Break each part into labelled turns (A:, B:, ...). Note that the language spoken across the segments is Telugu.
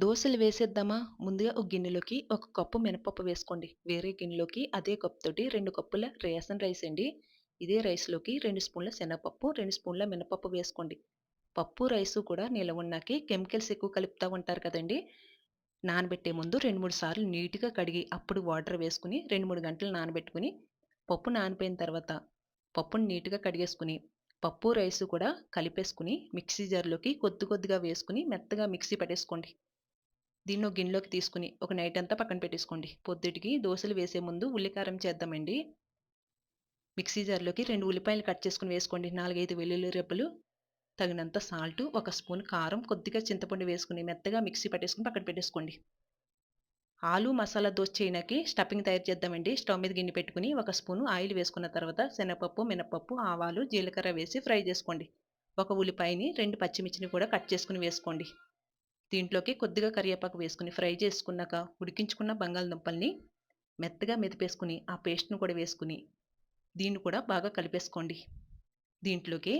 A: దోసలు వేసేద్దామా? ముందుగా ఒక గిన్నెలోకి ఒక కప్పు మినపప్పు వేసుకోండి. వేరే గిన్నెలోకి అదే కప్పుతోటి 2 కప్పుల రేషన్ రైస్ అండి. ఇదే రైస్‌లోకి 2 స్పూన్ల శనగపప్పు, 2 స్పూన్ల మినపప్పు వేసుకోండి. పప్పు, రైసు కూడా నిలవున్నాకి కెమికల్స్ ఎక్కువ కలుపుతా ఉంటారు కదండీ! నానబెట్టే ముందు 2, 3 సార్లు నీట్‌గా కడిగి, అప్పుడు వాటర్ వేసుకొని 2, 3 గంటలు నానబెట్టుకొని, పప్పు నానిపోయిన తర్వాత పప్పుని నీట్‌గా కడిగేసుకొని, పప్పు, రైసు కూడా కలిపేసుకొని మిక్సీ జార్‌లోకి కొద్ది కొద్దిగా వేసుకొని మెత్తగా మిక్సీ పట్టేసుకోండి. దీన్ని ఒక గిన్నెలోకి తీసుకొని ఒక నైట్ అంతా పక్కన పెట్టేసుకోండి. పొద్దుటికి దోసలు వేసే ముందు ఉల్లికారం చేద్దామండి. మిక్సీ జార్‌లోకి 2 ఉల్లిపాయలు కట్ చేసుకొని వేసుకోండి. 4, 5 వెల్లుల్లి రెబ్బలు, తగినంత సాల్టు, ఒక స్పూన్ కారం, కొద్దిగా చింతపండు వేసుకొని మెత్తగా మిక్సీ పట్టేసుకొని పక్కన పెట్టేసుకోండి. ఆలు మసాలా దోస చేయడానికి స్టఫింగ్ తయారు చేద్దామండి. స్టవ్ మీద గిన్నె పెట్టుకొని ఒక స్పూను ఆయిల్ వేసుకున్న తర్వాత శనగపప్పు, మినపప్పు, ఆవాలు, జీలకర్ర వేసి ఫ్రై చేసుకోండి. ఒక ఉల్లిపాయని, 2 పచ్చిమిర్చిని కూడా కట్ చేసుకొని వేసుకోండి. దీంట్లోకి కొద్దిగా కరివేపాకు వేసుకొని ఫ్రై చేసుకున్నాక ఉడికించుకున్న బంగాళదుంపల్ని మెత్తగా మెదిపేసుకుని ఆ పేస్ట్‌ని కూడా వేసుకుని దీన్ని కూడా బాగా కలిపేసుకోండి. దీంట్లోకి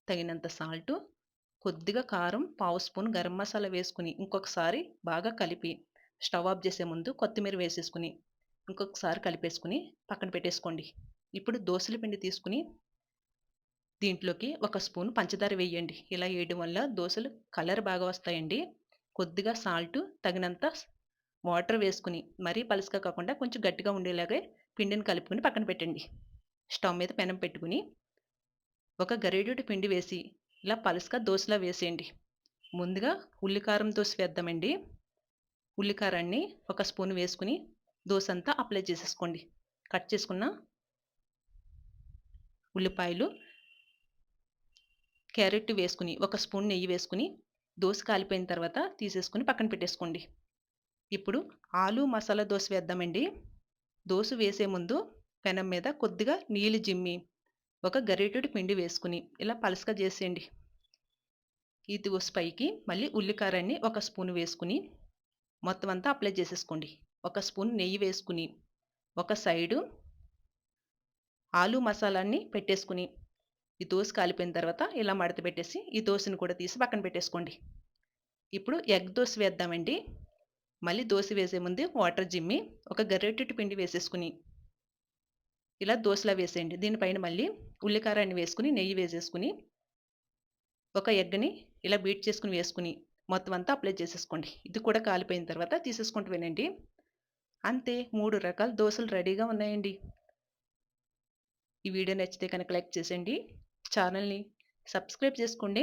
A: తగినంత సాల్టు, కొద్దిగా కారం, పావు స్పూన్ గరం మసాలా వేసుకొని ఇంకొకసారి బాగా కలిపి స్టవ్ ఆఫ్ చేసే ముందు కొత్తిమీర వేసేసుకొని ఇంకొకసారి కలిపేసుకొని పక్కన పెట్టేసుకోండి. ఇప్పుడు దోసల పిండి తీసుకొని దీంట్లోకి ఒక స్పూన్ పంచదార వేయండి. ఇలా వేయడం వల్ల దోసలు కలర్ బాగా వస్తాయండి. కొద్దిగా సాల్టు, తగినంత వాటర్ వేసుకొని మరీ పలుచగా కాకుండా కొంచెం గట్టిగా ఉండేలాగే పిండిని కలుపుకొని పక్కన పెట్టండి. స్టవ్ మీద పెనం పెట్టుకొని ఒక గరిటెడు పిండి వేసి ఇలా పలుచగా దోసలా వేసేయండి. ముందుగా ఉల్లికారం దోస వేద్దామండి. ఉల్లికారాన్ని ఒక స్పూన్ వేసుకొని దోస అంతా అప్లై చేసేసుకోండి. కట్ చేసుకున్న ఉల్లిపాయలు, క్యారెట్ వేసుకొని ఒక స్పూన్ నెయ్యి వేసుకొని దోస కాలిపోయిన తర్వాత తీసేసుకొని పక్కన పెట్టేసుకోండి. ఇప్పుడు ఆలు మసాలా దోస వేద్దామండి. దోస వేసే ముందు పెనం మీద కొద్దిగా నీళ్లు జిమ్మి ఒక గరిటెడు పిండి వేసుకొని ఇలా పలచగా చేసేయండి. ఈ దోస పైకి మళ్ళీ ఉల్లికారాన్ని ఒక స్పూన్ వేసుకొని మొత్తం అంతా అప్లై చేసేసుకోండి. ఒక స్పూన్ నెయ్యి వేసుకుని ఒక సైడు ఆలు మసాలాన్ని పెట్టేసుకుని ఈ దోస కాలిపోయిన తర్వాత ఇలా మడత పెట్టేసి ఈ దోసని కూడా తీసి పక్కన పెట్టేసుకోండి. ఇప్పుడు ఎగ్ దోస వేద్దామండి. మళ్ళీ దోస వేసే ముందు వాటర్ జిమ్మి ఒక గరిటెడు పిండి వేసేసుకుని ఇలా దోసలా వేసేయండి. దీనిపైన మళ్ళీ ఉల్లికారాన్ని వేసుకుని నెయ్యి వేసేసుకుని ఒక ఎగ్‌ని ఇలా బీట్ చేసుకొని వేసుకుని మొత్తం అంతా అప్లై చేసేసుకోండి. ఇది కూడా కాలిపోయిన తర్వాత తీసేసుకుంటవేనండి. అంతే 3 రకాల దోసలు రెడీగా ఉన్నాయండి. ఈ వీడియో నచ్చితే కనుక లైక్ చేసేయండి. ఛానల్‌ని సబ్స్క్రైబ్ చేసుకోండి.